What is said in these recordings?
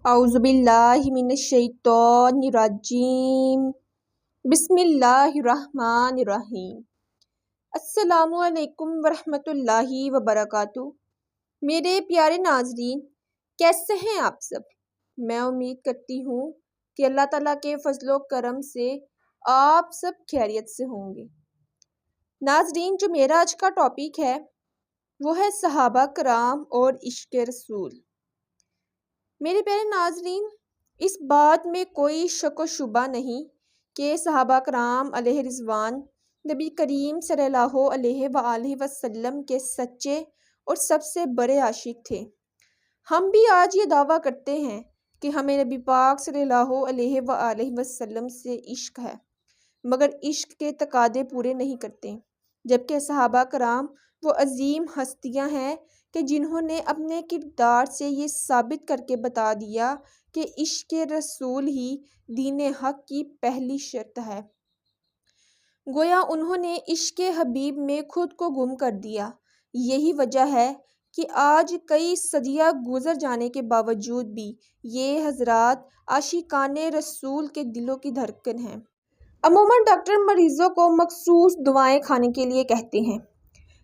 अऊज़ुबिल्लाहिमिनश्शैतानिर्रजीम बिस्मिल्लाहिर्रहमानिर्रहीम। अस्सलामु अलैकुम वरहमतुल्लाहि वबरकातुहू। मेरे प्यारे नाज़रीन, कैसे हैं आप सब? मैं उम्मीद करती हूँ कि अल्लाह ताला के फजलो करम से आप सब खैरियत से होंगे। नाज़रीन, जो मेरा आज का टॉपिक है वो है सहाबा कराम और इश्क़ रसूल। मेरे प्यारे नाज़रीन, इस बात में कोई शक व शुबा नहीं कि सहाबा कराम अलैहि रिज़वान नबी करीम सल्लल्लाहु अलैहि वसल्लम के सच्चे और सबसे बड़े आशिक थे। हम भी आज ये दावा करते हैं कि हमें नबी पाक सल्लल्लाहु अलैहि वसल्लम से इश्क है, मगर इश्क के तकादे पूरे नहीं करते। जबकि सहाबा कराम वो अजीम हस्तियां हैं कि जिन्होंने अपने किरदार से ये साबित करके बता दिया कि इश्क़ रसूल ही दीन हक की पहली शर्त है। गोया उन्होंने इश्क़ हबीब में खुद को गुम कर दिया। यही वजह है कि आज कई सदियां गुजर जाने के बावजूद भी ये हजरात आशिकाने रसूल के दिलों की धड़कन हैं। अमूमन डॉक्टर मरीज़ों को मखसूस दवाएं खाने के लिए कहते हैं।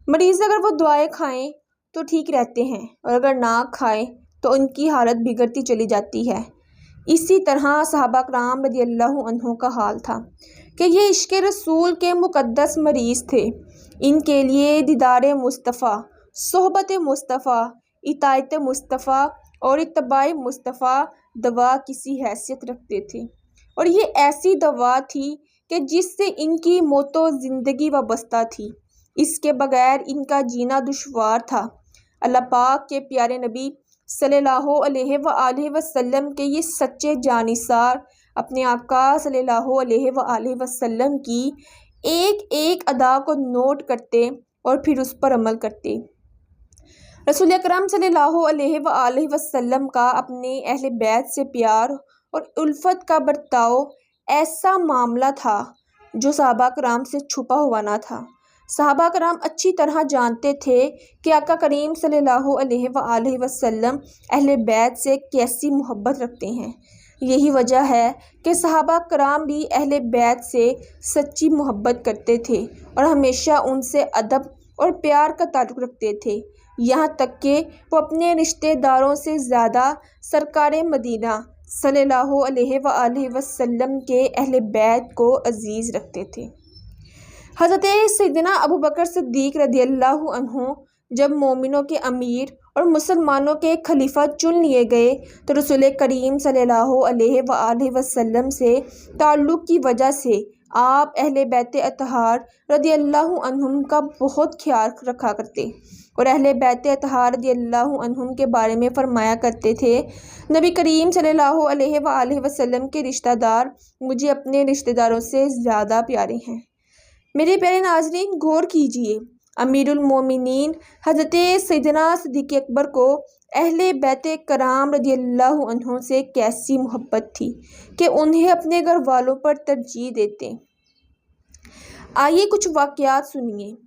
मरीज़ अगर वो दवाएं खाएं तो ठीक रहते हैं और अगर ना खाएं तो उनकी हालत बिगड़ती चली जाती है। इसी तरह सहाबा कराम रज़ियल्लाहु अन्हुम का हाल था कि ये इश्क़ रसूल के मुक़द्दस मरीज़ थे। इनके लिए दीदार मुस्तफ़ा, सोहबत मुस्तफ़ा, इताअत मुस्तफ़ा और इत्तबाए मुस्तफ़ा दवा किसी हैसियत रखते थे, और ये ऐसी दवा थी कि जिससे इनकी मौतो ज़िंदगी वाबस्ता थी। इसके बगैर इनका जीना दुश्वार था। अल्लाह पाक के प्यारे नबी सल्लल्लाहु अलैहि वसल्लम के ये सच्चे जानिसार अपने आका सल्लल्लाहु अलैहि वसल्लम की एक एक अदा को नोट करते और फिर उस पर अमल करते। रसूल अकरम सल्लल्लाहु अलैहि वसल्लम का अपने अहले बैत से प्यार और उल्फत का बर्ताव ऐसा मामला था जो सहाबा कराम से छुपा हुआ ना था। सहाबा कराम अच्छी तरह जानते थे कि आका करीम सल्लल्लाहु अलैहि वसल्लम अहले बैत से कैसी मोहब्बत रखते हैं। यही वजह है कि सहाबा कराम भी अहले बैत से सच्ची मोहब्बत करते थे और हमेशा उनसे अदब और प्यार का ताल्लुक़ रखते थे। यहाँ तक कि वो अपने रिश्तेदारों से ज़्यादा सरकार मदीना सल्लल्लाहु अलैहि वसल्लम के अहले बैत को अजीज़ रखते थे। हज़रत सैयदना अबू बकर सिद्दीक़ रज़ियल्लाहु अन्हु जब मोमिनों के अमीर और मुसलमानों के खलीफा चुन लिए गए तो रसूल करीम सल्लल्लाहु अलैहि वसल्लम से ताल्लुक़ की वजह से आप अहले बैत अतहार रज़ियल्लाहु अन्हुम का बहुत ख्याल रखा करते और अहले बैत अतहार रज़ियल्लाहु अन्हुम के बारे में फरमाया करते थे, नबी करीम सल्लल्लाहु अलैहि वसल्लम के रिश्तेदार मुझे अपने रिश्तेदारों से ज़्यादा प्यारे हैं। मेरे प्यारे नाज़रीन, गौर कीजिए, अमीरुल मोमिनीन हज़रत सैयदना सिद्दीक़ अकबर को अहले बैत कराम रज़ियल्लाहु अन्हुम से कैसी मोहब्बत थी कि उन्हें अपने घर वालों पर तरजीह देते। आइए कुछ वाक़यात सुनिए।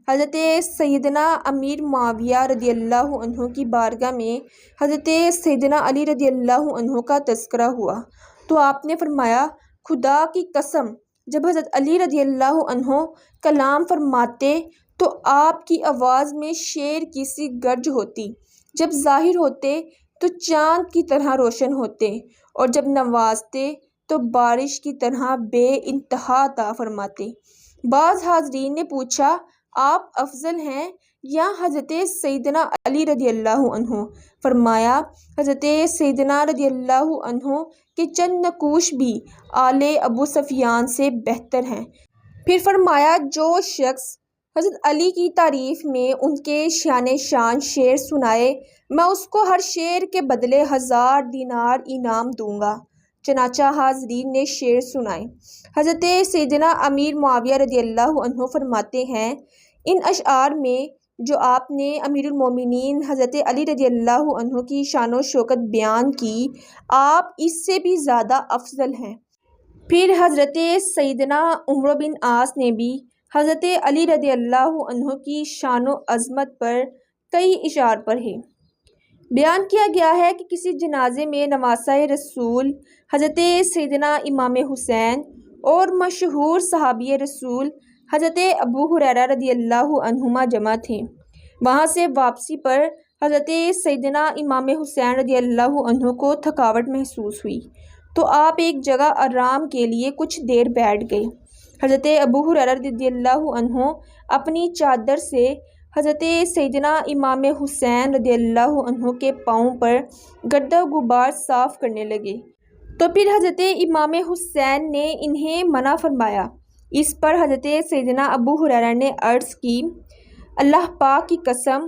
हज़रत सैयदना अमीर मुआविया रज़ियल्लाहु अन्हु की बारगाह में हज़रत सैयदना अली रज़ियल्लाहु अन्हु का तज़किरा हुआ तो आपने फरमाया, खुदा की कसम, जब हज़रत अली रज़ियल्लाहु अन्हु कलाम फरमाते तो आपकी आवाज़ में शेर की सी गर्ज होती, जब ज़ाहिर होते तो चाँद की तरह रोशन होते और जब नवाजते तो बारिश की तरह बेइंतहा अता फरमाते। बाज़ हाज़रीन ने पूछा, आप अफजल हैं या हज़रत सैयदना अली रज़ियल्लाहु अन्हु? फरमाया, हज़रत सैयदना रज़ियल्लाहु अन्हु के चंद नकूश भी आले अबू सफियान से बेहतर हैं। फिर फरमाया, जो शख्स हज़रत अली की तारीफ़ में उनके शान शान शेर सुनाए मैं उसको हर शेर के बदले 1000 दीनार इनाम दूंगा। चनाचा हाज़रीन ने शेर सुनाए। हज़रत सैयदना अमीर मुआविया रज़ियल्लाहु अन्हु फरमाते हैं, इन अशआर में जो आपने अमीरुल मोमिनीन हज़रत अली रज़ियल्लाहु अन्हु की शान व शौकत बयान की, आप इससे भी ज़्यादा अफजल हैं। फिर हज़रत सैयदना उमर बिन आस ने भी हज़रत अली रज़ियल्लाहु अन्हु की शान व अज़मत पर कई इशार पढ़े। بیان کیا گیا ہے کہ کسی جنازے میں نواسہ رسول حضرت سیدنا امام حسین اور مشہور صحابی رسول حضرت ابو ہریرہ رضی اللہ عنہما جمع تھے۔ وہاں سے واپسی پر حضرت سیدنا امام حسین رضی اللہ عنہ کو تھکاوٹ محسوس ہوئی تو آپ ایک جگہ آرام کے لیے کچھ دیر بیٹھ گئے۔ حضرت ابو ہریرہ رضی اللہ عنہ اپنی چادر سے حضرت سیدنا امام حسین رضی اللہ عنہ کے پاؤں پر گرد و غبار صاف کرنے لگے تو پھر حضرت امام حسین نے انہیں منع فرمایا۔ اس پر حضرت سیدنا ابو ہریرہ نے عرض کی، اللہ پاک کی قسم،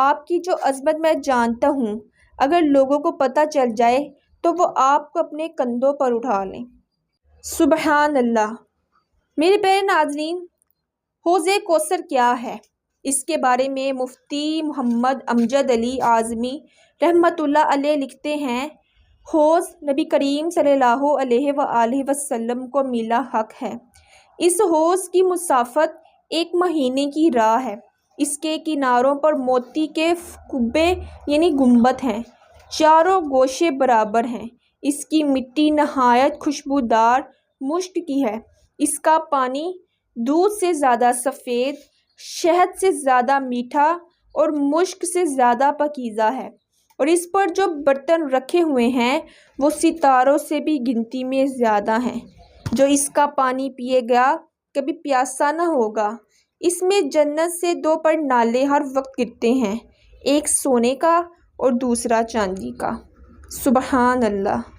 آپ کی جو عظمت میں جانتا ہوں، اگر لوگوں کو پتہ چل جائے تو وہ آپ کو اپنے کندھوں پر اٹھا لیں۔ سبحان اللہ۔ میرے پیارے ناظرین، حوض کوثر کیا ہے؟ اس کے بارے میں مفتی محمد امجد علی اعظمی رحمۃ اللہ علیہ لکھتے ہیں، حوض نبی کریم صلی اللہ علیہ وآلہ وسلم کو ملا حق ہے۔ اس حوض کی مسافت 1 مہینے کی راہ ہے۔ اس کے کناروں پر موتی کے کبے یعنی گنبد ہیں، چاروں گوشے برابر ہیں۔ اس کی مٹی نہایت خوشبودار مشک کی ہے۔ اس کا پانی دودھ سے زیادہ سفید، شہد سے زیادہ میٹھا اور مشک سے زیادہ پاکیزہ ہے، اور اس پر جو برتن رکھے ہوئے ہیں وہ ستاروں سے بھی گنتی میں زیادہ ہیں۔ جو اس کا پانی پیے گا کبھی پیاسا نہ ہوگا۔ اس میں جنت سے 2 نالے ہر وقت گرتے ہیں، ایک سونے کا اور دوسرا چاندی کا۔ سبحان اللہ۔